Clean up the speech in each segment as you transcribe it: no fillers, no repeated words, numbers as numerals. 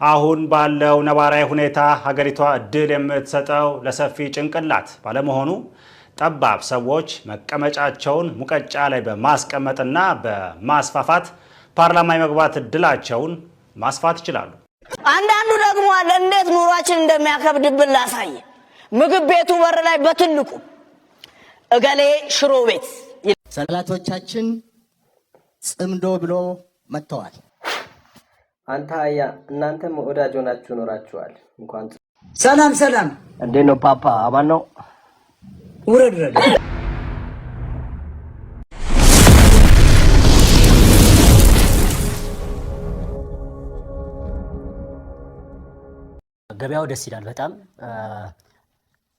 አሁን ባለው ነባራዊ ሁኔታ ሀገሪቷ እድል የምትሰጠው ለሰፊ ጭንቅላት ባለመሆኑ ጠባብ ሰዎች መቀመጫቸውን ሙቀጫ ላይ በማስቀመጥና በማስፋፋት ፓርላማ የመግባት እድላቸውን ማስፋት ይችላሉ። አንዳንዱ ደግሞ አለ እንዴት ኑሯችን እንደሚያከብድብን ላሳየ። ምግብ ቤቱ በር ላይ በትልቁ እገሌ ሽሮ ቤት ሰላቶቻችን ጽምዶ ብሎ መጥተዋል። አንተ አያ እናንተም ወዳጅ ሆናችሁ ኖራችኋል። እንኳን ሰላም ሰላም። እንዴት ነው ፓፓ? አማን ነው? ውረድ ረድ ገበያው ደስ ይላል በጣም።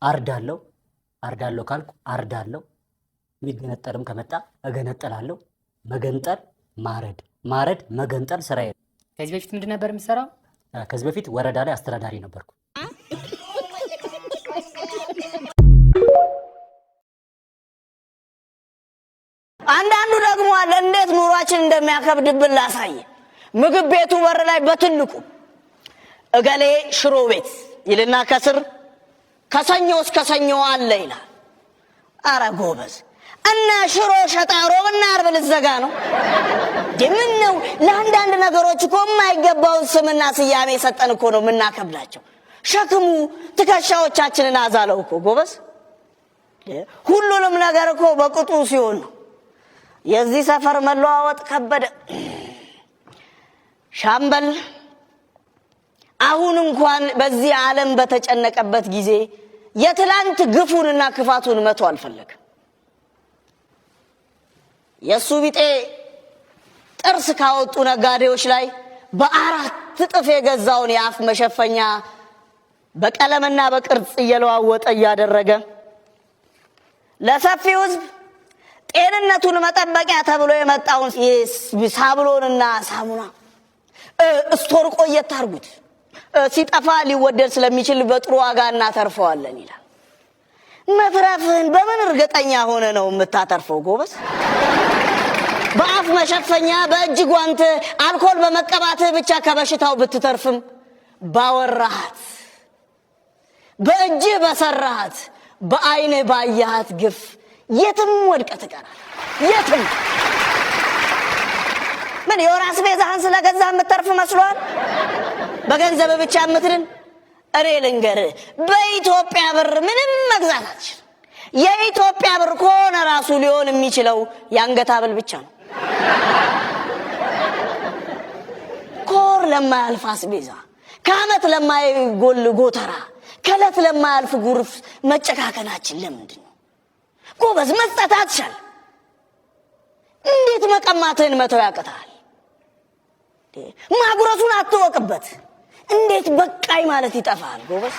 አርዳለው ካልኩ አርዳለው። የሚገነጠልም ከመጣ እገነጠላለሁ። መገንጠል ማረድ መገንጠል ስራዬ። ከዚህ በፊት ምንድን ነበር የምትሰራው? ከዚህ በፊት ወረዳ ላይ አስተዳዳሪ ነበርኩ። አንዳንዱ ደግሞ አለ እንዴት ኑሯችን እንደሚያከብድብን ላሳየ። ምግብ ቤቱ በር ላይ በትልቁ እገሌ ሽሮ ቤት ይልና ከስር ከሰኞ እስከ ሰኞ አለ ይላል። አረ ጎበዝ እና ሽሮ ሸጣሮ እና አርብ ልዘጋ ነው። ምን ነው ለአንዳንድ ነገሮች እኮ የማይገባውን ስምና ስያሜ ሰጠን እኮ ነው የምናከብላቸው። ሸክሙ ትከሻዎቻችንን አዛለው እኮ ጎበዝ። ሁሉንም ነገር እኮ በቅጡ ሲሆን ነው። የዚህ ሰፈር መለዋወጥ ከበደ። ሻምበል አሁን እንኳን በዚህ ዓለም በተጨነቀበት ጊዜ የትላንት ግፉንና ክፋቱን መቶ አልፈለገም። የሱ ቢጤ ጥርስ ካወጡ ነጋዴዎች ላይ በ4 እጥፍ የገዛውን የአፍ መሸፈኛ በቀለምና በቅርጽ እየለዋወጠ እያደረገ ለሰፊው ሕዝብ ጤንነቱን መጠበቂያ ተብሎ የመጣውን ሳብሎንና ሳሙና ስቶር ቆየት አድርጉት፣ ሲጠፋ ሊወደድ ስለሚችል በጥሩ ዋጋ እናተርፈዋለን ይላል። መትረፍህን በምን እርግጠኛ ሆነ ነው የምታተርፈው ጎበዝ? በአፍ መሸፈኛ በእጅ ጓንት አልኮል በመቀባትህ ብቻ ከበሽታው ብትተርፍም ባወራሃት በእጅህ በሰራሃት በአይንህ ባያሃት ግፍ የትም ወድቀህ ትቀራለህ። የትም ምን የወራስ ቤዛህን ስለገዛህ የምትተርፍ መስሏል? በገንዘብ ብቻ የምትድን? እኔ ልንገርህ በኢትዮጵያ ብር ምንም መግዛት አትችልም። የኢትዮጵያ ብር ከሆነ ራሱ ሊሆን የሚችለው የአንገት ሐብል ብቻ ነው። ኮር ለማያልፍ አስቤዛ፣ ከዓመት ለማይጎል ጎተራ፣ ከዕለት ለማያልፍ ጉርፍ መጨካከናችን ለምንድን ነው? ጎበዝ መስጠት አትችል። እንዴት መቀማትህን መተው ያቅታል? ማጉረሱን አትወቅበት። እንዴት በቃይ ማለት ይጠፋል ጎበዝ?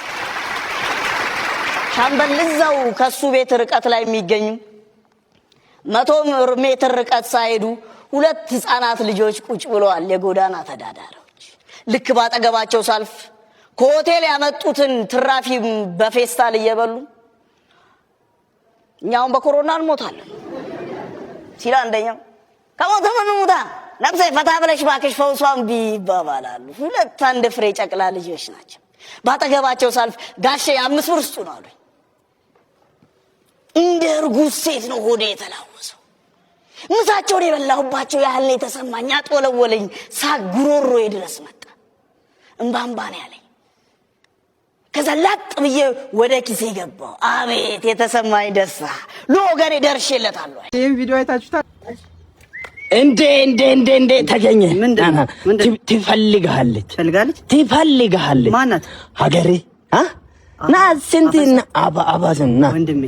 ሻምበል እዛው ከሱ ቤት ርቀት ላይ የሚገኙ 100 ሜትር ርቀት ሳይሄዱ 2 ህፃናት ልጆች ቁጭ ብለዋል። የጎዳና ተዳዳሪዎች ልክ ባጠገባቸው ሳልፍ ከሆቴል ያመጡትን ትራፊ በፌስታል እየበሉ እኛውን በኮሮና እንሞታለን ሲል አንደኛው ከሞት ምን ሙታ ነፍሴ ፈታ ብለሽ ባክሽ ፈውሷን ቢባባላሉ። 2 አንድ ፍሬ ጨቅላ ልጆች ናቸው። ባጠገባቸው ሳልፍ ጋሼ 5 ብር ስጡ ነው አሉኝ። እንደ እርጉዝ ሴት ነው ሆዴ የተላወሰው። ምሳቸውን የበላሁባቸው ያህል ነው የተሰማኝ። አጥወለወለኝ። ሳቅ ጉሮሮዬ ድረስ መጣ። እምባምባን ያለኝ። ከዛ ላጥ ብዬ ወደ ኪሴ ገባሁ። አቤት የተሰማኝ ደስታ! ለወገኔ ደርሼለታለሁ። ይሄን ቪዲዮ አይታችሁታል? እንዴ ተገኘ። ትፈልጋለች ማናት? ሀገሬ ና ስንትና አባሰና ወንድሜ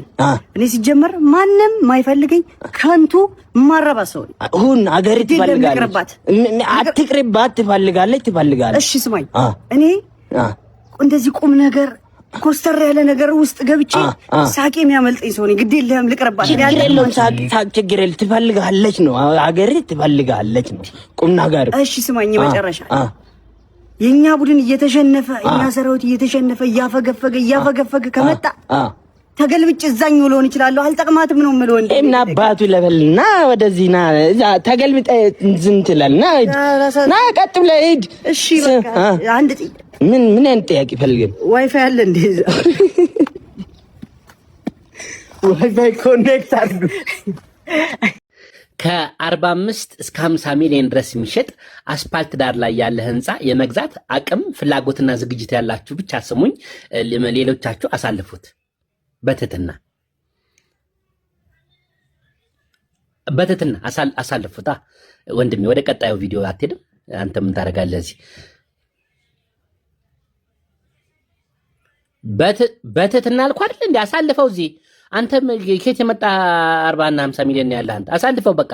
እኔ ሲጀመር ማንንም ማይፈልገኝ ከንቱ ማረባ ሰው ሁን። ሀገሬ ትፈልጋለች። አትቅርባት። ትፈልጋለች። እሺ ስማኝ፣ እኔ እንደዚህ ቁም ነገር ኮስተር ያለ ነገር ውስጥ ገብቼ ሳቄ የሚያመልጠኝ ሰው ነኝ። ግድ የለህም ልቅርባት። ችግር የለም። ትፈልጋለች ነው ሀገሬ ትፈልጋለች ነው ቁም ነገር። እሺ ስማኝ፣ መጨረሻ የኛ ቡድን እየተሸነፈ እኛ ሰራዊት እየተሸነፈ እያፈገፈገ ከመጣ ተገልብጭ እዛኛው ልሆን ይችላል። አልጠቅማትም ነው የምለው እንዴ እና አባቱ ለበልና ወደዚህ ና እዛ ተገልብጠ እንትን ትላልና ና ቀጥ ብለህ ሂድ። እሺ በቃ አንድ ምን አይነት ጥያቄ ፈልገን ዋይፋይ አለ እንዴ? ዋይፋይ ኮኔክት አድርጉ። ከ45 እስከ 50 ሚሊዮን ድረስ የሚሸጥ አስፓልት ዳር ላይ ያለ ህንፃ የመግዛት አቅም ፍላጎትና ዝግጅት ያላችሁ ብቻ ስሙኝ፣ ሌሎቻችሁ አሳልፉት። በትህትና አሳልፉት። ወንድሜ ወደ ቀጣዩ ቪዲዮ አትሄድም? አንተ ምን ታደርጋለህ እዚህ? በትህትና አልኩህ አይደል እንዴ? አሳልፈው እዚህ። አንተም ኬት የመጣ 40 እና 50 ሚሊዮን ያለ አንተ አሳልፈው በቃ።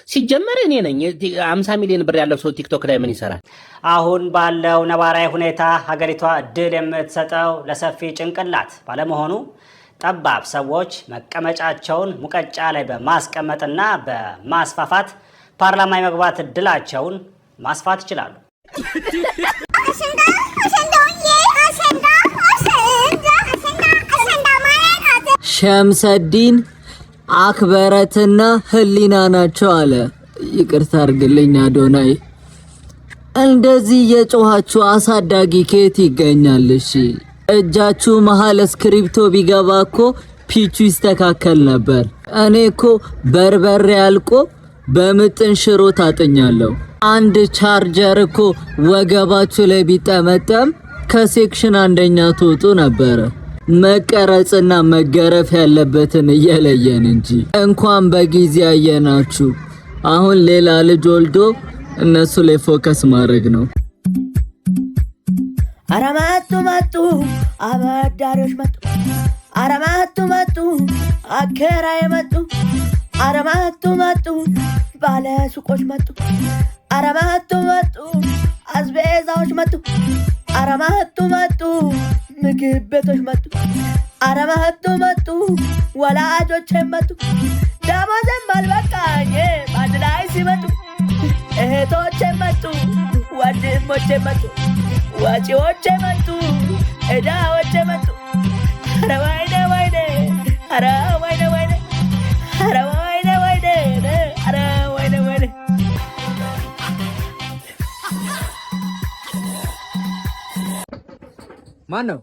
ሲጀመር እኔ ነኝ 50 ሚሊዮን ብር ያለው ሰው ቲክቶክ ላይ ምን ይሰራል? አሁን ባለው ነባራዊ ሁኔታ ሀገሪቷ እድል የምትሰጠው ለሰፊ ጭንቅላት ባለመሆኑ ጠባብ ሰዎች መቀመጫቸውን ሙቀጫ ላይ በማስቀመጥና በማስፋፋት ፓርላማ የመግባት እድላቸውን ማስፋት ይችላሉ። ሸምሰዲን አክበረትና ህሊና ናቸው አለ። ይቅርታ አድርግልኝ አዶናይ። እንደዚህ የጮኻችሁ አሳዳጊ ከየት ይገኛል? እሺ እጃችሁ መሃል እስክሪፕቶ ቢገባ እኮ ፒቹ ይስተካከል ነበር። እኔ እኮ በርበሬ አልቆ በምጥን ሽሮ ታጥኛለሁ። አንድ ቻርጀር እኮ ወገባችሁ ላይ ቢጠመጠም ከሴክሽን አንደኛ ትወጡ ነበረ። መቀረጽና መገረፍ ያለበትን እየለየን እንጂ እንኳን በጊዜ ያየናችሁ። አሁን ሌላ ልጅ ወልዶ እነሱ ላይ ፎከስ ማድረግ ነው። አረማቱ መጡ አበዳሪዎች መጡ። አረማቱ መጡ አከራይ መጡ። አረማቱ መጡ ባለ ሱቆች መጡ። አረማቱ መጡ አስቤዛዎች መጡ። አረማቱ መጡ ምግብ ቤቶች መጡ። አረማቱ መጡ ወላጆች መጡ። ደሞዝም አልበቃኝ በአንድ ላይ ሲመጡ እህቶች መጡ ወንድሞች መጡ። ወጪዎች መጡ ዕዳዎች መጡ። ኧረ ወይኔ ወይኔ ኧረ ወይኔ ወይኔ ኧረ ወይኔ ወይኔ ኧረ ወይኔ ወይኔ። ማን ነው?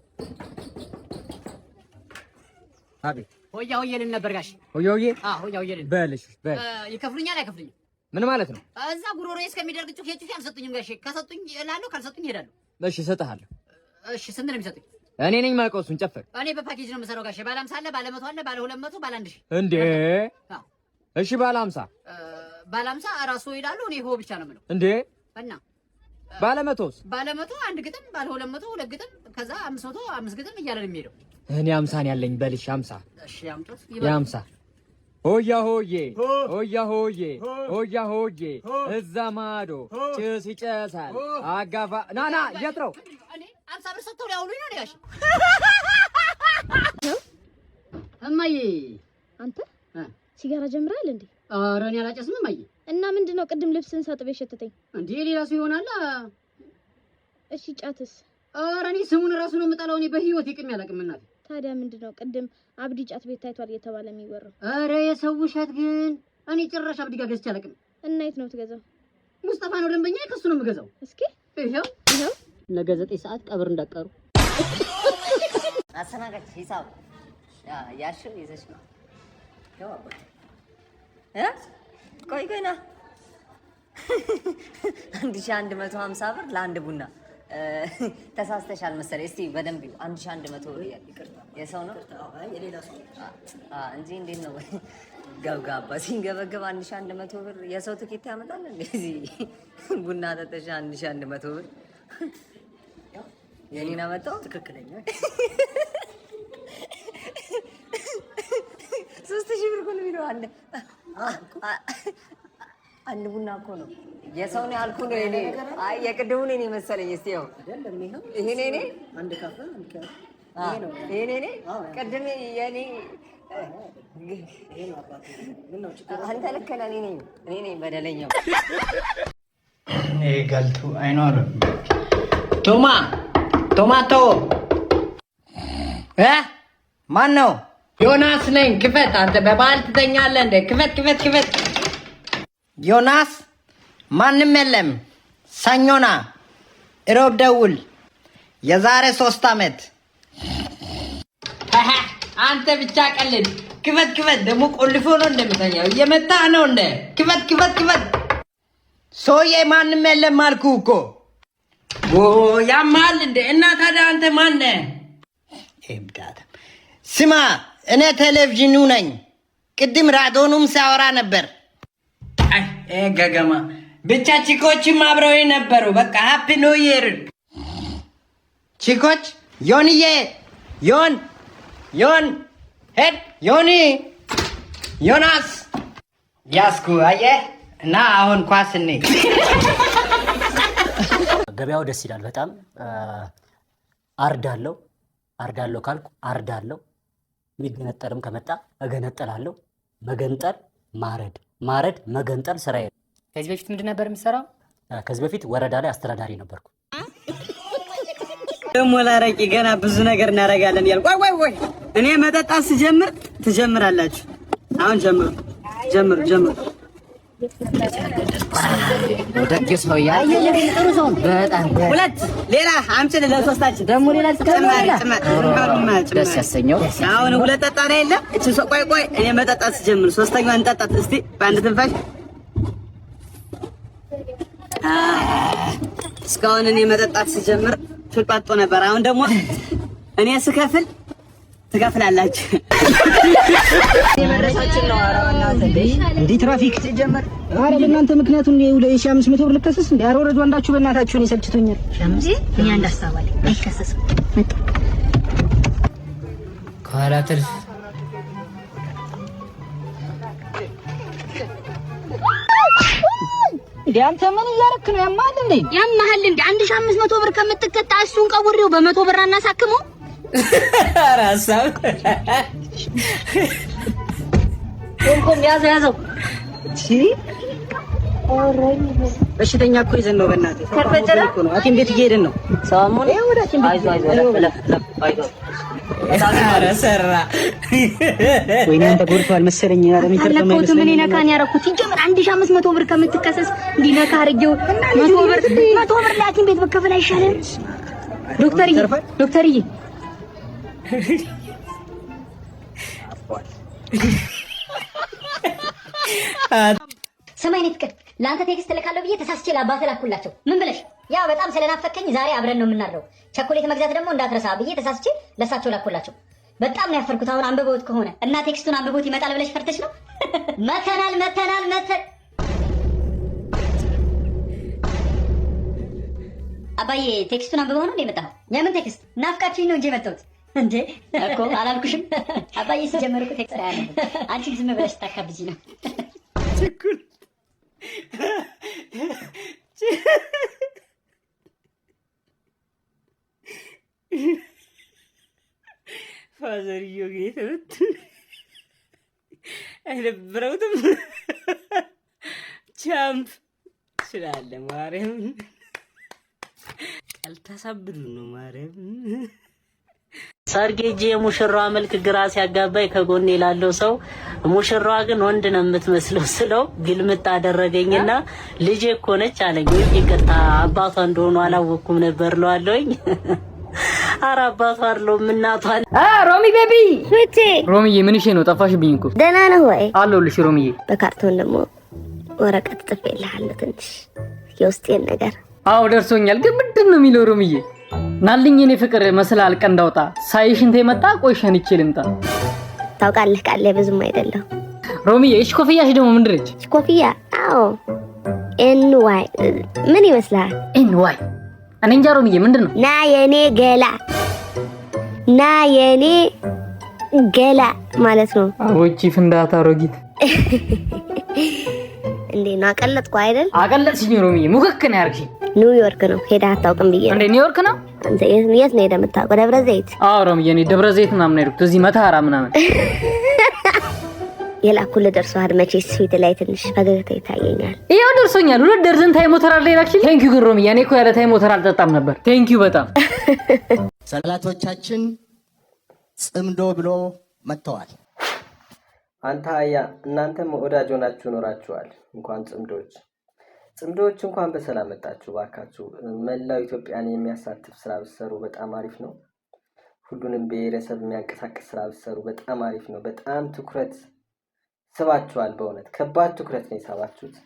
አቤት። ሆያ ሆዬ ልል ነበር ጋሽ። ሆያ ሆዬ? አዎ ሆያ ሆዬ ልል። በልሽ በል። ይከፍሉኛል አይከፍሉኝም? ምን ማለት ነው? እዛ ጉሮሮዬ እስከሚደርቅ ጩፌ አልሰጡኝም ጋሽ። ከሰጡኝ እላለሁ፣ ካልሰጡኝ እሄዳለሁ። እሺ እሰጥሃለሁ። እሺ ስንት ነው የሚሰጡኝ? እኔ ነኝ የማውቀው እሱን ጨፈር። እኔ በፓኬጅ ነው የምሰራው ጋሽ። ባለ 50 አለ፣ ባለ 100 አለ፣ ባለ 200፣ ባለ 1000። እንዴ? እሺ ባለ 50 ባለ 50 እራሱ ይላሉ፣ እኔ ሆ ብቻ ነው የምለው። እንዴ? እና ባለ 100ስ? ባለ 100 አንድ ግጥም፣ ባለ 200 ሁለት ግጥም፣ ከዛ 500 5 ግጥም እያለ ነው የሚሄደው። እኔ 50 ነው ያለኝ። በልሽ 50። እሺ አምጡት። የ50 ሆያ ሆዬ ሆያ ሆዬ ሆያ ሆዬ እዛ ማዶ ጭስ ይጨሳል። አጋፋ ና ና የት ነው? እኔ 50 ብር ሰጥተው ሊያውሉኝ ነው ጋሽ። እማዬ አንተ ሲጋራ ጀምራል እንዴ? ኧረ እኔ አላጨስም እማዬ። እና ምንድነው ቅድም ልብስን ሳጥብ የሸተተኝ? እንዴ ሌላ ሰው ይሆናል። እሺ ጫትስ? ኧረ እኔ ስሙን እራሱ ነው የምጠላው። እኔ በህይወት ይቅም ያላቅም እናቴ። ታዲያ ምንድነው ቅድም አብዲ ጫት ቤት ታይቷል እየተባለ የሚወራው? ኧረ የሰው ውሸት ግን። እኔ ጭራሽ አብዲ ጋር ገዝቼ አላቅም። እና የት ነው ትገዛው? ሙስጠፋ ነው ደንበኛ፣ ከሱ ነው የምገዛው። እስኪ ይሄው ነገ 9 ሰዓት ቀብር እንዳቀሩ። አሰናጋች ሂሳብ ያሽር ይዘሽ ነው ቆይ ቆይና 1150 ብር ለአንድ ቡና ተሳስተሻል መሰለኝ። እስቲ በደንብ 1100 ብር ይቅርታ፣ የሰው ነው የሌላ ሰው እንጂ እንዴት ነው ገብጋባ ሲንገበገብ 1100 ብር የሰው ትኬት ያመጣል እንደዚህ ቡና ተተሻ 1100 ብር የኔና መጣው ትክክለኛ 3000 ብር ነው የሚለው አንድ ቡና እኮ ነው የሰው ነው ያልኩ ነው። እኔ አይ የቅድሙ ነው መሰለኝ። እስቲ ያው ይሄ ነኝ አንድ ካፈ አንድ ካፈ ይሄ ነኝ ቅድም የኔ አንተ ልክ ነህ። እኔ ነኝ በደለኛው። እኔ ገልቱ አይኖርም። ቶማቶ ማን ነው? ዮናስ ነኝ። ክፈት። አንተ በባህል ትተኛለህ እንዴ? ክፈት። ዮናስ ማንም የለም። ሰኞና እሮብ ደውል። የዛሬ 3 ዓመት አንተ ብቻ ቀልድ። ክፈት። ደግሞ ቆልፎ ነው እንደምተኛው እየመጣ ነው እንደ ክፈት። ሰውዬ ማንም የለም አልኩህ እኮ። ያማል እንደ እና ታዲያ አንተ ማን ነህ? ስማ እኔ ቴሌቪዥኑ ነኝ። ቅድም ራዲዮኑም ሲያወራ ነበር። ገገማ ብቻ ቺኮችም አብረው ነበሩ። በቃ ሃፒ ኒው ይር ቺኮች። ዮንዬ ዮን ሄድ ዮኒ ዮናስ ያስኩ አየህ። እና አሁን ኳስ እኔ ገበያው ደስ ይላል በጣም። አርዳለሁ ካልኩ አርዳለሁ። የሚገነጠልም ከመጣ እገነጠላለሁ። መገንጠል ማረድ መገንጠል ስራዬ ነው። ከዚህ በፊት ምንድን ነበር የምትሰራው? ከዚህ በፊት ወረዳ ላይ አስተዳዳሪ ነበርኩ። ደግሞ ላረቂ ገና ብዙ ነገር እናደርጋለን ያል ቆይ እኔ መጠጣት ስጀምር ትጀምራላችሁ። አሁን ጀምሩ። ደግ ሰው ያየለ ጥሩ ሰው በጣም ሁለት ሌላ አምጪ ለሶስታችን ደግሞ ሌላ ጨማሪ ደስ ያሰኘው አሁን ሁለት ጠጣ ነው የለ እቺ ቆይ እኔ መጠጣት ስጀምር ሶስተኛዋን እንጠጣት እስቲ በአንድ ትንፋሽ። እስካሁን እኔ መጠጣት ስጀምር ፍልጳጦ ነበር። አሁን ደግሞ እኔ ስከፍል ትከፍላላችሁ። የመረሳችን ነው። አራውና ተደይ እንዴ ትራፊክ ሲጀመር አረ በእናንተ ምክንያት ነው 2500 ብር ልከሰስ እንዴ? አረ ወረዱ አንዳችሁ በእናታችሁ ነው ሰልችቶኛል። እኛ እንዳስተባለ አይከሰስ ኳላተር እንዴ አንተ ምን እያረክ ነው? ያማል እንዴ? ያማል እንዴ? 1500 ብር ከምትቀጣ እሱን ቀውሬው በ100 ብር አናሳክመው። ራሳው እንኳን ያዘው እሺ። በሽተኛ እኮ ይዘን ነው በእናትህ ተፈጀራ እኮ ነው። ሐኪም ቤት እየሄድን ነው። ሰሞኑን አይዞህ ኧረ ሰራ ወይኔ አንተ ጎርቷል መሰለኝ። ኧረ የሚከርተው ማለት ነው። ምን ነካን ያረኩት ይጀምር 1500 ብር ከምትከሰስ እንዲህ ነካ አድርጌው 100 ብር ለሐኪም ቤት በከፈል አይሻልም? ዶክተርዬ ሰማይኔ ፍቅር ለአንተ ቴክስት ልካለሁ ብዬ ተሳስቼ ለአባትህ ላኩላቸው። ምን ብለሽ? ያው በጣም ስለናፈቀኝ ዛሬ አብረን ነው የምናድረው፣ ቸኮሌት መግዛት ደግሞ እንዳትረሳ ብዬ ተሳስቼ ለሳቸው ላኩላቸው። በጣም ነው ያፈርኩት። አሁን አንብበውት ከሆነ እና ቴክስቱን አንብቦት ይመጣል ብለሽ ፈርተሽ ነው? መተናል አባዬ ቴክስቱን አንብበው ነው የመጣው? የምን ቴክስት? ናፍቃችሁኝ ነው እንጂ የመጣሁት እንዴ እኮ አላልኩሽም? አባዬ ሲጀመር እኮ ቴክስት አያለሁ። አንቺ ዝም ብለሽ ታካብጂ ነው። ችኩል ፋዘርዮ ጌተት አይደብረውትም። ቻምፕ ስላለ ማርያም ቀልተሳብዱ ነው ማርያም። ሰርጌጄ የሙሽራዋ መልክ ግራ ሲያጋባይ ከጎኔ ላለው ሰው ሙሽራዋ ግን ወንድ ነው የምትመስለው ስለው ግልምጥ አደረገኝና ልጄ እኮ ነች አለኝ። ይቅርታ አባቷ እንደሆነ አላወኩም ነበር ለዋለኝ። ኧረ አባቷ አይደለም እናቷ። ሮሚ ቤቢ ፍቴ ሮሚዬ ምን እሺ ነው ጠፋሽብኝ እኮ። ደህና ነህ ወይ? አለሁልሽ ሮሚዬ። በካርቶን ደግሞ ወረቀት ጽፌልሃለሁ ትንሽ የውስጤን ነገር። አዎ ደርሶኛል። ግን ምንድን ነው የሚለው ሮሚዬ? ናልኝ እኔ ፍቅር መስላል ቀንዳውጣ ሳይሽ እንተ መጣ ቆይሸን ይችልምጣ ታውቃለህ ቃሌ ብዙም አይደለም ሮሚዬ። እሺ ኮፍያሽ ደግሞ ምንድን ነች? ኮፍያ? አዎ ኤንዋይ ምን ይመስላል? ኤንዋይ እኔ እንጃ ሮሚዬ ምንድን ነው? ና የኔ ገላ ማለት ነው። አዎቺ ፍንዳታ ሮጊት እንዴ ነው አቀለጥኩ አይደል? አቀለጥሽኝ ሮሚዬ። ሙክክ ነው ያርግሽ። ኒውዮርክ ነው ሄደህ አታውቅም ብዬ እንዴ? ኒውዮርክ ነው አንተ የት ነው ሄደህ የምታውቀው? ደብረ ዘይት? አዎ ሮሚዬ እኔ ደብረ ዘይት ምናምን ሄድኩት። እዚህ መተሃራ ምናምን የላኩልህ ደርሶሃል መቼስ ፊት ላይ ትንሽ ፈገግታ ይታየኛል። ይኸው ደርሶኛል። 2 ደርዘን ታይ ሞተር አለ ይላክሽ። ቴንኪው ግን ሮሚዬ እኔ እኮ ያለ ታይ ሞተር አልጠጣም ነበር። ቴንኪው በጣም ሰላቶቻችን ጽምዶ ብሎ መጥተዋል። አንተ አያ እናንተም ወዳጅ ሆናችሁ ኖራችኋል። እንኳን ጽምዶች እንኳን በሰላም መጣችሁ። ባካችሁ መላው ኢትዮጵያን የሚያሳትፍ ስራ ብትሰሩ በጣም አሪፍ ነው። ሁሉንም ብሔረሰብ የሚያንቀሳቅስ ስራ ብትሰሩ በጣም አሪፍ ነው። በጣም ትኩረት ስባችኋል። በእውነት ከባድ ትኩረት ነው የሳባችሁት።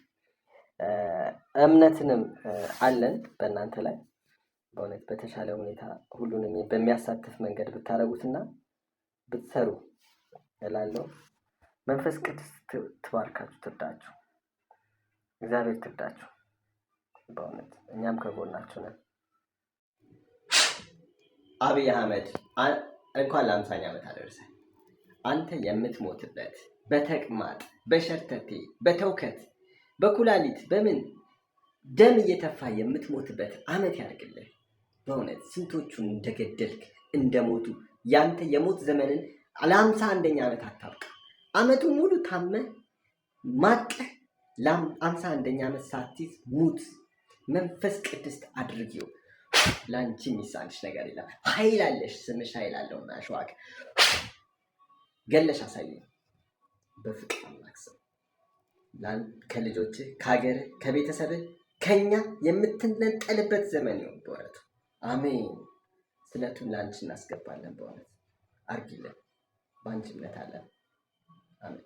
እምነትንም አለን በእናንተ ላይ። በእውነት በተሻለ ሁኔታ ሁሉንም በሚያሳትፍ መንገድ ብታረጉትና ብትሰሩ እላለሁ። መንፈስ ቅዱስ ትባርካችሁ፣ ትርዳችሁ፣ እግዚአብሔር ትርዳችሁ። በእውነት እኛም ከጎናችሁ ነን። አብይ አህመድ እንኳን ለ50ኛ ዓመት አደረሰ። አንተ የምትሞትበት በተቅማጥ በሸርተቴ በተውከት በኩላሊት በምን ደም እየተፋ የምትሞትበት ዓመት ያድርግልህ። በእውነት ስንቶቹን እንደገደልክ እንደሞቱ ያንተ የሞት ዘመንን ለ51ኛ ዓመት አታብቃ። ዓመቱን ሙሉ ታመህ ማቀህ ለ51ኛ ዓመት ሳትይዝ ሙት። መንፈስ ቅዱስ አድርጊው። ለአንቺ የሚሳንሽ ነገር የለም። ኃይል አለሽ። ስምሽ ኃይል አለውና ሸዋክ ገለሽ አሳየኝ። በፍቅር አምላክ ስም ከልጆችህ ከሀገርህ ከቤተሰብህ ከኛ የምትነጠልበት ዘመን ይሁን በእውነቱ። አሜን። ስለቱን ለአንቺ እናስገባለን። በእውነት አርጊልን። በአንቺ እምነት አለን። አሜን።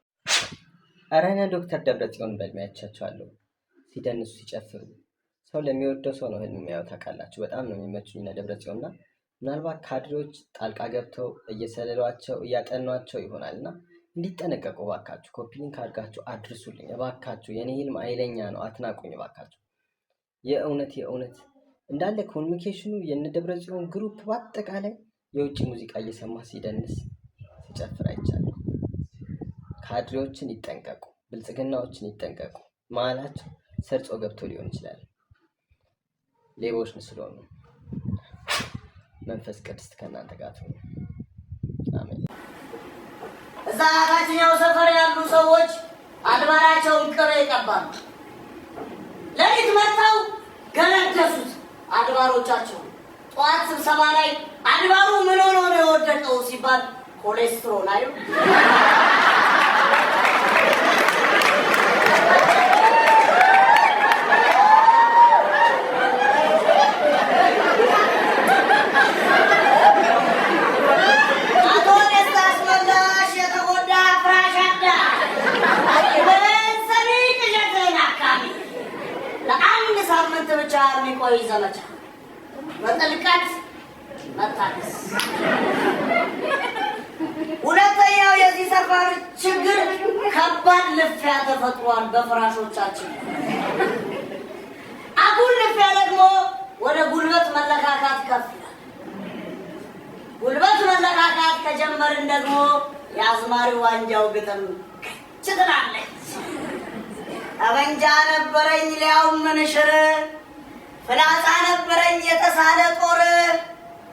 ኧረ እኔ ዶክተር ደብረጽዮን በእድሜያቸዋለሁ ሲደንሱ ሲጨፍሩ ሰው ለሚወደው ሰው ነው ህልም የሚያዩት። ታውቃላችሁ፣ በጣም ነው የሚመቹኝ እነ ደብረጽዮንና ምናልባት ካድሬዎች ጣልቃ ገብተው እየሰለሏቸው እያጠኗቸው ይሆናልና እንዲጠነቀቁ እባካችሁ ኮፒ ሊንክ አድርጋችሁ አድርሱልኝ እባካችሁ። የኔ ህልም ኃይለኛ ነው፣ አትናቁኝ እባካችሁ። የእውነት እንዳለ ኮሚኒኬሽኑ የነ ደብረጽዮን ግሩፕ በአጠቃላይ የውጭ ሙዚቃ እየሰማ ሲደንስ ሲጨፍር አይቻለሁ። ካድሬዎችን ይጠንቀቁ፣ ብልጽግናዎችን ይጠንቀቁ። መሀላቸው ሰርጾ ገብቶ ሊሆን ይችላል፣ ሌቦች ስለሆኑ። መንፈስ ቅዱስ ከእናንተ ጋር ትሁን። አሜን። እዛ ታችኛው ሰፈር ያሉ ሰዎች አድባራቸውን ቅቤ ይቀባሉ። ሌሊት መጥተው ገነደሱት አድባሮቻቸው። ጠዋት ስብሰባ ላይ አድባሩ ምን ሆኖ ነው የወደቀው ሲባል ኮሌስትሮል አዩ። ብቻ የሚቆይ ዘመቻ በጥልቀት መታደስ። ሁለተኛው የዚህ ሰፈር ችግር ከባድ ልፊያ ተፈጥሯል በፍራሾቻችን። አጉል ልፊያ ደግሞ ወደ ጉልበት መለካካት ከፍ ይላል። ጉልበት መለካካት ከጀመርን ደግሞ የአዝማሪው ዋንጃው ግጥም ከች ትላለች። ጠበንጃ ነበረኝ ሊያውም ምንሽር፣ ፍላጻ ነበረኝ የተሳለ ጦር፣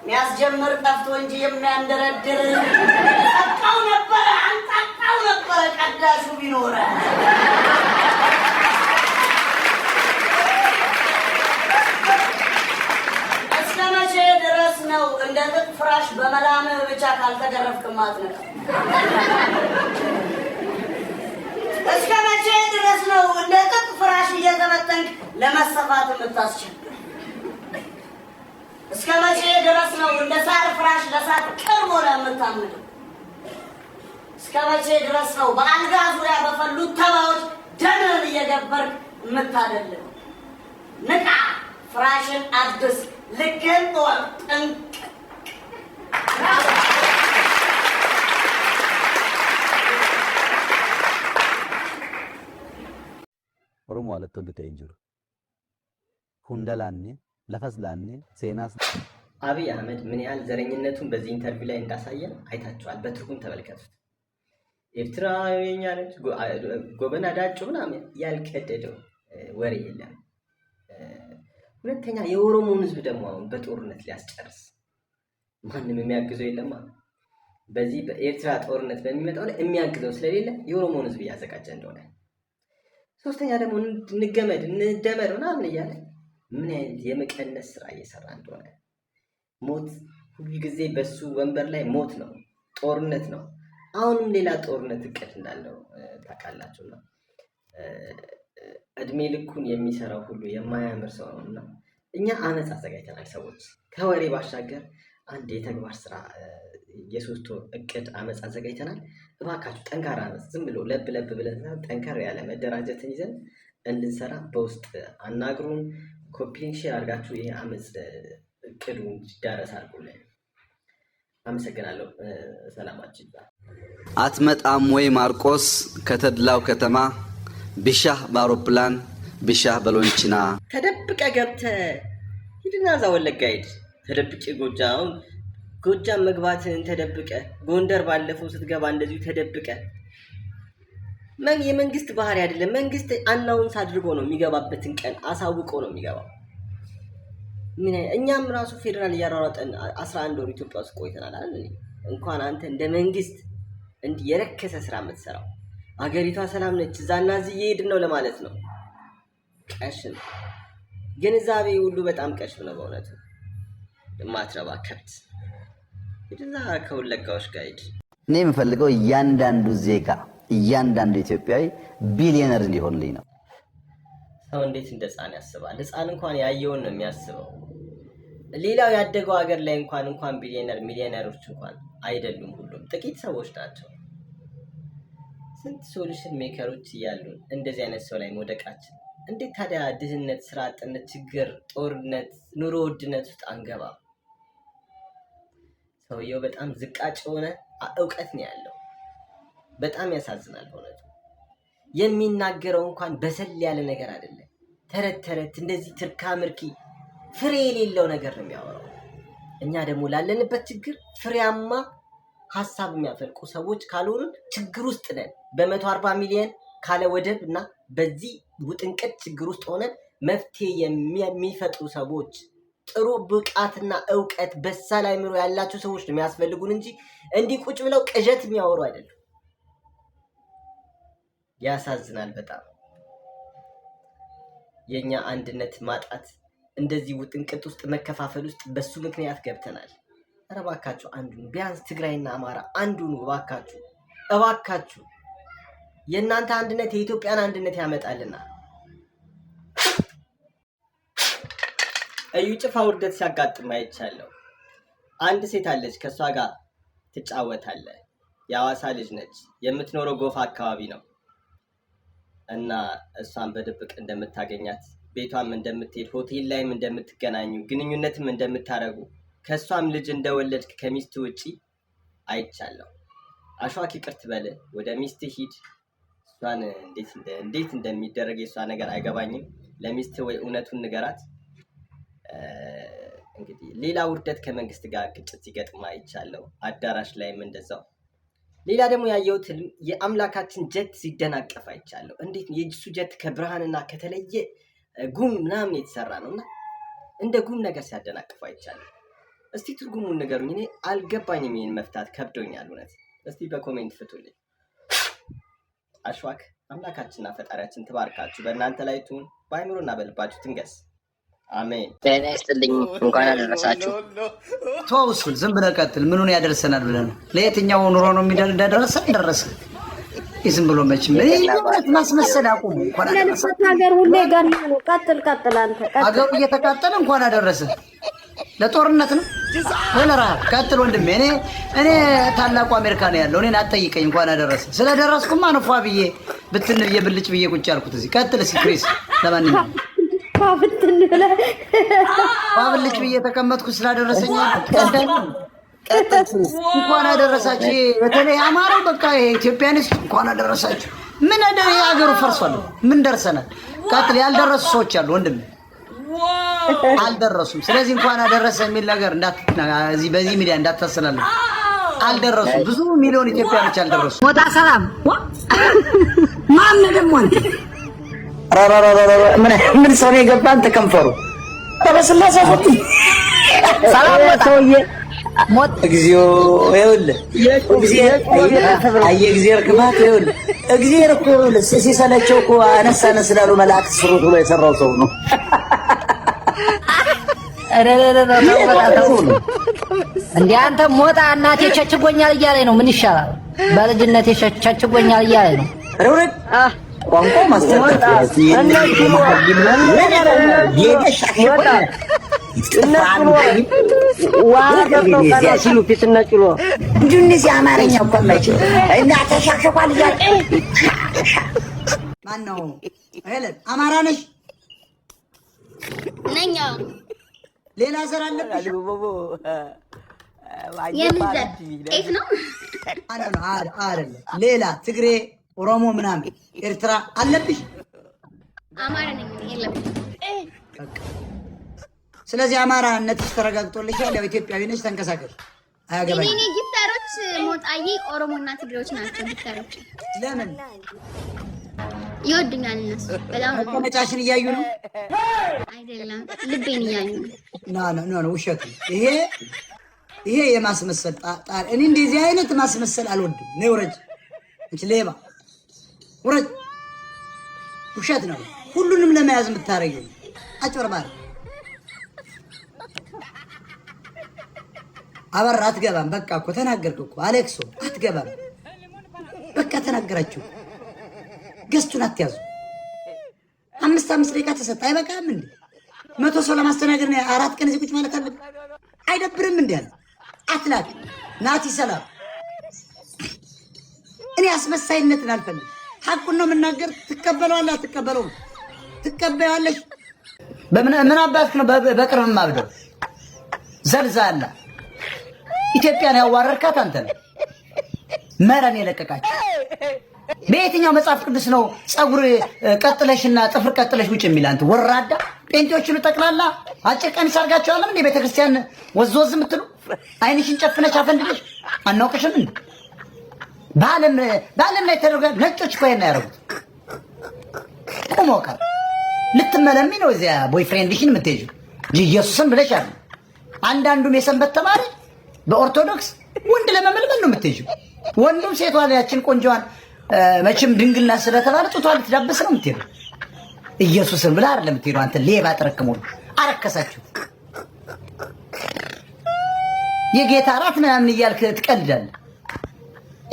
የሚያስጀምር ጠፍቶ እንጂ የሚያንደረድር፣ ጠቃው ነበረ አንጣጣው ነበረ ቀዳሹ ቢኖረ። እስከ መቼ ድረስ ነው እንደ ጥጥ ፍራሽ በመላምህ ብቻ ካልተገረፍክ ማትነቅ? እስከ መቼ ድረስ ነው እንደ ጥጥ ፍራሽ እየተበተንክ ለመሰፋት የምታስችል? እስከ መቼ ድረስ ነው እንደ ሳር ፍራሽ ለሳት ቅርብ ሆነህ የምታምነው? እስከ መቼ ድረስ ነው በአልጋ ዙሪያ በፈሉት ተባዎች ደምህን እየገበርክ የምታደልለው? ንቃ፣ ፍራሽን አድስ፣ ልክህን እወቅ፣ ጥንቅቅ። ኦሮሞ አለቶ ቢተይንጅሩ ሁንደላኔ ለፈስላኔ ሴናስ። አብይ አህመድ ምን ያህል ዘረኝነቱን በዚህ ኢንተርቪው ላይ እንዳሳየን አይታችኋል። በትርጉም ተመልከቱት። ኤርትራ የኛ ነች ጎበና ዳጩ ምናምን ያልቀደደው ወሬ የለም። ሁለተኛ የኦሮሞን ህዝብ ደግሞ አሁን በጦርነት ሊያስጨርስ ማንም የሚያግዘው የለማ። በዚህ በኤርትራ ጦርነት በሚመጣው ላይ የሚያግዘው ስለሌለ የኦሮሞን ህዝብ እያዘጋጀ እንደሆነ፣ ሶስተኛ ደግሞ እንገመድ እንደመር ምናምን እያለ ምን አይነት የመቀነስ ስራ እየሰራ እንደሆነ፣ ሞት ሁልጊዜ በሱ ወንበር ላይ ሞት ነው። ጦርነት ነው። አሁንም ሌላ ጦርነት እቅድ እንዳለው ታውቃላችሁና እድሜ ልኩን የሚሰራው ሁሉ የማያምር ሰው ነውና እኛ አመፅ አዘጋጅተናል። ሰዎች ከወሬ ባሻገር አንድ የተግባር ስራ የ3 ወር እቅድ አመፅ አዘጋጅተናል። እባካችሁ ጠንካራ አመፅ ዝም ብሎ ለብ ለብ ብለን ጠንከር ያለ መደራጀትን ይዘን እንድንሰራ በውስጥ አናግሩን። ኮፒ ሊንክ ሼር አድርጋችሁ ይሄ አመፅ እቅዱ እንዲዳረስ አድርጉልን። አመሰግናለሁ። ሰላማችሁ ይብዛ። አትመጣም ወይ ማርቆስ ከተድላው ከተማ ቢሻህ በአውሮፕላን ቢሻህ በሎንችና ተደብቀ ገብተ ሂድና እዛ ወለጋ ሂድ። ተደብቄ ጎጃም መግባትን ተደብቀ ጎንደር ባለፈው ስትገባ እንደዚሁ ተደብቀ የመንግስት ባህሪ አይደለም። መንግስት አናውንስ አድርጎ ነው የሚገባበትን ቀን አሳውቆ ነው የሚገባው። እኛም ራሱ ፌደራል እያሯሯጠን 11 ወር ኢትዮጵያ ውስጥ ቆይተናል አይደል? እንኳን አንተ እንደ መንግስት እንዲህ የረከሰ ስራ የምትሰራው አገሪቷ ሰላም ነች እዛና እዚህ እየሄድን ነው ለማለት ነው። ቀሽም ግንዛቤ ሁሉ በጣም ቀሽም ነው በእውነቱ። የማትረባ ከብት ሂድና ከወለጋዎች ጋር ሂድ። እኔ የምፈልገው እያንዳንዱ ዜጋ እያንዳንዱ ኢትዮጵያዊ ቢሊዮነር እንዲሆንልኝ ነው። ሰው እንዴት እንደ ህፃን ያስባል? ህፃን እንኳን ያየውን ነው የሚያስበው። ሌላው ያደገው ሀገር ላይ እንኳን ቢሊዮነር ሚሊዮነሮች እንኳን አይደሉም፣ ሁሉም ጥቂት ሰዎች ናቸው። ስንት ሶሉሽን ሜከሮች እያሉ እንደዚህ አይነት ሰው ላይ መውደቃችን እንዴት ታዲያ ድህነት፣ ስራ አጥነት፣ ችግር፣ ጦርነት፣ ኑሮ ውድነት ውስጥ አንገባ? ሰውየው በጣም ዝቃጭ የሆነ እውቀት ነው ያለው። በጣም ያሳዝናል በእውነቱ። የሚናገረው እንኳን በሰል ያለ ነገር አይደለም። ተረት እንደዚህ ትርካ ምርኪ ፍሬ የሌለው ነገር ነው የሚያወራው። እኛ ደግሞ ላለንበት ችግር ፍሬያማ ሀሳብ የሚያፈልቁ ሰዎች ካልሆኑን ችግር ውስጥ ነን። በ140 ሚሊዮን ካለ ወደብ እና በዚህ ውጥንቅጥ ችግር ውስጥ ሆነን መፍትሄ የሚፈጥሩ ሰዎች፣ ጥሩ ብቃትና እውቀት በሳል አእምሮ ያላቸው ሰዎች ነው የሚያስፈልጉን እንጂ እንዲህ ቁጭ ብለው ቅዠት የሚያወሩ አይደሉም። ያሳዝናል በጣም የኛ አንድነት ማጣት፣ እንደዚህ ውጥንቅጥ ውስጥ መከፋፈል ውስጥ በሱ ምክንያት ገብተናል። ኧረ እባካችሁ አንዱን ቢያንስ ትግራይና አማራ አንዱን እባካችሁ የእናንተ አንድነት የኢትዮጵያን አንድነት ያመጣልና። እዩ ጭፋ ውርደት ሲያጋጥም አይቻለሁ። አንድ ሴት አለች፣ ከእሷ ጋር ትጫወታለህ። የሐዋሳ ልጅ ነች፣ የምትኖረው ጎፋ አካባቢ ነው። እና እሷን በድብቅ እንደምታገኛት፣ ቤቷም እንደምትሄድ፣ ሆቴል ላይም እንደምትገናኙ፣ ግንኙነትም እንደምታረጉ፣ ከእሷም ልጅ እንደወለድክ ከሚስት ውጪ አይቻለሁ። አሸዋክ ይቅርት በል፣ ወደ ሚስት ሂድ። እሷን እንዴት እንደሚደረግ የእሷ ነገር አይገባኝም። ለሚስት ወይ እውነቱን ንገራት። እንግዲህ ሌላ ውርደት ከመንግስት ጋር ግጭት ሲገጥም አይቻለሁ። አዳራሽ ላይም እንደዛው። ሌላ ደግሞ ያየሁት የአምላካችን ጀት ሲደናቀፍ አይቻለሁ። እንዴት የእሱ ጀት ከብርሃንና ከተለየ ጉም ምናምን የተሰራ ነውና እንደ ጉም ነገር ሲያደናቅፍ አይቻለሁ። እስቲ ትርጉሙን ንገሩኝ። እኔ አልገባኝም። ይሄን መፍታት ከብዶኛል እውነት። እስቲ በኮሜንት ፍቱልኝ። አሽዋክ አምላካችንና ፈጣሪያችን ትባርካችሁ፣ በእናንተ ላይ ትሁን፣ በአይምሮና በልባችሁ ትንገስ። አሜን። ጤና ይስጥልኝ። እንኳን አደረሳችሁ። ተው እሱን ዝም ብለህ ቀጥል። ምኑን ያደርሰናል ብለህ ነው? ለየትኛው ኑሮ ነው እንዳደረሰን ደረሰ። ዝም ብሎ መቼም ማለት ማስመሰል አቁሙ። እንኳን አደረሰ። ሀገር ሁሌ ገና ነው። ቀጥል አንተ ሀገሩ እየተቃጠለ እንኳን አደረሰ። ለጦርነት ነው ለራብ። ቀጥል ወንድሜ። እኔ ታላቁ አሜሪካ ነው ያለው። እኔን አትጠይቀኝ። እንኳን አደረሰ። ስለደረስኩማ ነፏ ብዬ ብትን ብልጭ ብዬ ቁጭ አልኩት እዚህ። ቀጥል እስኪ ክሪስ። ለማንኛውም ባብልጭ ብዬ ተቀመጥኩ ስላደረሰኝ እንኳን አደረሳችሁ። በተለይ አማራው በቃ ኢትዮጵያንስ እንኳን አደረሳችሁ። ምን ሀገሩ ፈርሷል። ምን ደርሰናል? ቀጥል። ያልደረሱ ሰዎች አሉ ወንድም፣ አልደረሱም። ስለዚህ እንኳን አደረሰ የሚል ነገር በዚህ ሚዲያ እንዳታሰላለፉ። አልደረሱም። ብዙ ሚሊዮን ኢትዮጵያኖች አልደረሱ። ሞታ ሰላም ማን ደግሞ ምን ሰው ነው የገባን ተከንፈሩ ተበስላሳ ፈጥ ሰላም ሰውዬ ሞት እግዚኦ ይኸውልህ እግዚአብሔር ክፋት ይኸውልህ እግዚአብሔር እኮ ሲሰለቸው እኮ አነሳነ ስላሉ መላእክት ስሩት ብሎ የሰራው ሰው ነው። እንዴ አንተ ሞጣ እናቴ ቸችጎኛል እያለኝ ነው። ምን ይሻላል? በልጅነቴ ቸችጎኛል እያለኝ ነው። ሩድ ቋንቋ ማስተማር አማርኛ እኮ የማይችል እና ተሻክሿል እያለ ማነው? ሄለን አማራ ነሽ? ነኝ። ሌላ ዘር አለብሽ? የምን ዘር? ጤፍ ነው? አይደለም። ሌላ ትግሬ፣ ኦሮሞ ምናምን ኤርትራ አለብሽ? አማራ ነኝ። የለም። ስለዚህ አማራነትሽ ተረጋግጦልሻል። ያው ኢትዮጵያዊ ነሽ፣ ተንቀሳቀሽ። አያገባኝ። እኔ ጊታሮች ሞጣዬ ኦሮሞና ትግሬዎች ናቸው ጊታሮች። ለምን ይወዱኛል እነሱ በጣም ነው። መቀመጫሽን እያዩ ነው? አይደለም ልቤን እያዩ ነው። ኖ ውሸት ነው ይሄ የማስመሰል ጣር። እኔ እንደዚህ አይነት ማስመሰል አልወድም። ነይ ውረጅ፣ እንቺ ሌባ ውረጅ። ውሸት ነው። ሁሉንም ለመያዝ የምታረጊው አጭበርባሪ። አበራ አትገባም። በቃ እኮ ተናገርክ እኮ አሌክሶ አትገባም። በቃ ተናገራችሁ። ገስቱን አትያዙ። 5 ደቂቃ ተሰጠ። አይበቃም እንዴ? 100 ሰው ለማስተናገድ ነው 4 ቀን እዚህ ቁጭ ማለት አለ? አይደብርም እንዴ? ያለ አትላክ ናቲ ሰላም። እኔ አስመሳይነትን አልፈልግም። ሐቁን ነው የምናገር። ትቀበለዋለህ አትቀበለውም? ትቀበያለሽ። ምን አባትክ ነው በቅርብ ማብደው? ዘልዛላ ኢትዮጵያን ያዋረድካት አንተ ነህ። መረን የለቀቃችሁ በየትኛው መጽሐፍ ቅዱስ ነው ጸጉር ቀጥለሽና ጥፍር ቀጥለሽ ውጭ የሚል? አንተ ወራዳ ጴንጤዎችን ጠቅላላ አጭር ቀሚስ አድርጋቸዋል እንዴ ቤተክርስቲያን ወዝወዝ የምትሉ? አይንሽን ጨፍነሽ አፈንድለሽ አናውቅሽም እንዴ? በዓለም ላይ ተደረገ። ነጮች እኮ ይሄን ያደረጉት ቁሞ ቀር ልትመለሚ ነው እዚያ ቦይፍሬንድሽን የምትሄጂው እንጂ ኢየሱስን ብለሽ አለ። አንዳንዱም የሰንበት ተማሪ በኦርቶዶክስ ወንድ ለመመልመል ነው የምትሄጂው። ወንዱም ሴቷ ያችን ቆንጆዋን መቼም ድንግልና ስለተባለ ጡቷን ልትዳብስ ነው የምትሄደው። ኢየሱስን ብላ አይደለም የምትሄደው። አንተ ሌባ ጥርቅሙ አረከሳችሁ። የጌታ እራት ምናምን እያልክ ትቀልዳለህ።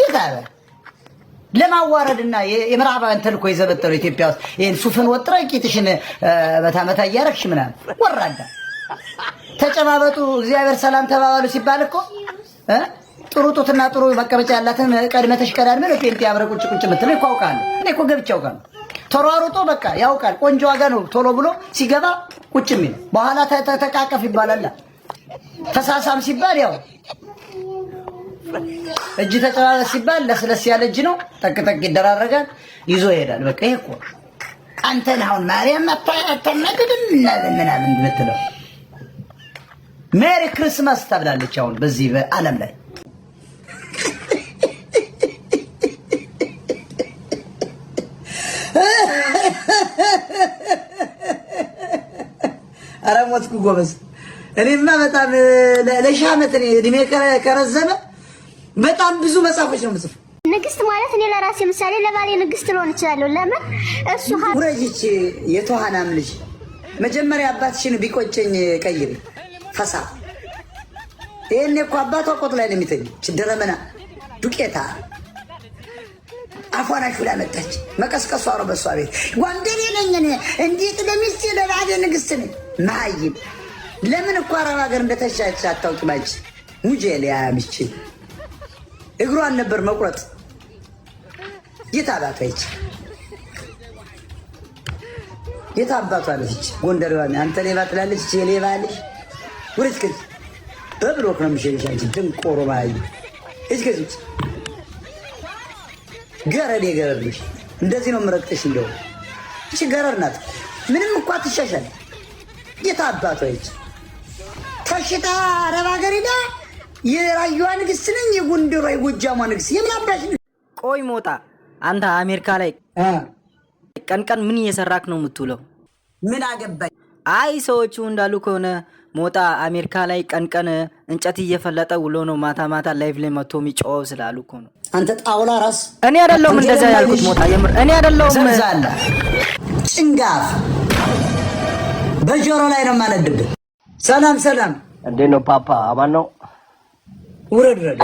ይታበ ለማዋረድና የምዕራባውያን ተልኮ የዘበጠው ኢትዮጵያ ውስጥ ይሄን ሱፍን ወጥራ ቂጥሽን በታመታ እያረግሽ ምናምን ወራዳ። ተጨባበጡ፣ እግዚአብሔር ሰላም ተባባሉ ሲባል እኮ ጥሩ ጡትና ጥሩ መቀመጫ ያላትን ቀድመተሽ ቀዳድመ ጴንጤ አብረ ቁጭ የምትለው እኮ አውቃለሁ። እኔ እኮ ገብቼ አውቃለሁ። ተሯሩጦ በቃ ያውቃል። ቆንጆ ዋጋ ነው ቶሎ ብሎ ሲገባ ቁጭ የሚል በኋላ ተቃቀፍ ይባላል። ተሳሳም ሲባል ያው እጅ ተጨባበስ ሲባል ለስለስ ያለ እጅ ነው። ጠቅጠቅ ይደራረጋል፣ ይዞ ይሄዳል። በቃ ይሄ እኮ አንተን አሁን ማርያም አታናግድም ምናምን የምትለው ሜሪ ክርስማስ ተብላለች። አሁን በዚህ በዓለም ላይ ኧረ ሞትኩ ጎበዝ። እኔማ በጣም ለሺህ ዓመት እድሜ ከረዘመ በጣም ብዙ መጽሐፎች ነው የምጽፈው። ንግስት ማለት እኔ ለራሴ ምሳሌ ለባሌ ንግስት ልሆን እችላለሁ። ለምን እሱ ውረጅች የተዋናም ልጅ መጀመሪያ አባትሽን ቢቆጨኝ ቀይር ፈሳ። ይሄኔ እኮ አባቷ ቆጥ ላይ ነው የሚተኝ። ችደረመና ዱቄታ አፏን አሹላ መጣች። መቀስቀሷ ነው በሷ ቤት። ጓንደኔ ነኝ እኔ እንዴት ለሚስቴ ለባሌ ንግስት ነኝ። ማይም ለምን እኮ አረብ ሀገር እንደተሻች አታውቂ ባንቺ ሙጄሊያ ምቺ እግሯን ነበር መቁረጥ። የት አባቷ ይች የት አባቷ ልጅ ጎንደሬዋ አንተ ሌባ ትላለች። እቺ ሌባ ልጅ ወርት ከዚ በብሎክ ነው የሚሸልሽ። አንቺ ድንቆሮ ማይ እጅ ገረድ የገረድሽ እንደዚህ ነው የምረቅጥሽ። እንደው እቺ ገረድ ናት። ምንም እኮ አትሻሻል። የት አባቷ ይች ተሽታ አረብ ሀገር ሄዳ የራዩዋ ንግስት ነኝ የጎንደሯ የጎጃሟ ንግስት የምን አባሽ? ቆይ ሞጣ አንተ አሜሪካ ላይ ቀን ቀን ምን እየሰራክ ነው የምትውለው? ምን አገባኝ? አይ ሰዎቹ እንዳሉ ከሆነ ሞጣ አሜሪካ ላይ ቀን ቀን እንጨት እየፈለጠ ውሎ ነው ማታ ማታ ላይቭ ላይ መጥቶ የሚጮኸው ስላሉ እኮ ነው። አንተ ጣውላ ራስ። እኔ አይደለሁም እንደዛ ያልኩት ሞጣ፣ የምር እኔ አይደለሁም። ዘንዛላ ጭንጋፍ በጆሮ ላይ ነው የማነድብህ። ሰላም ሰላም እንዴት ነው ፓፓ? አማን ነው? ውረድ ረድ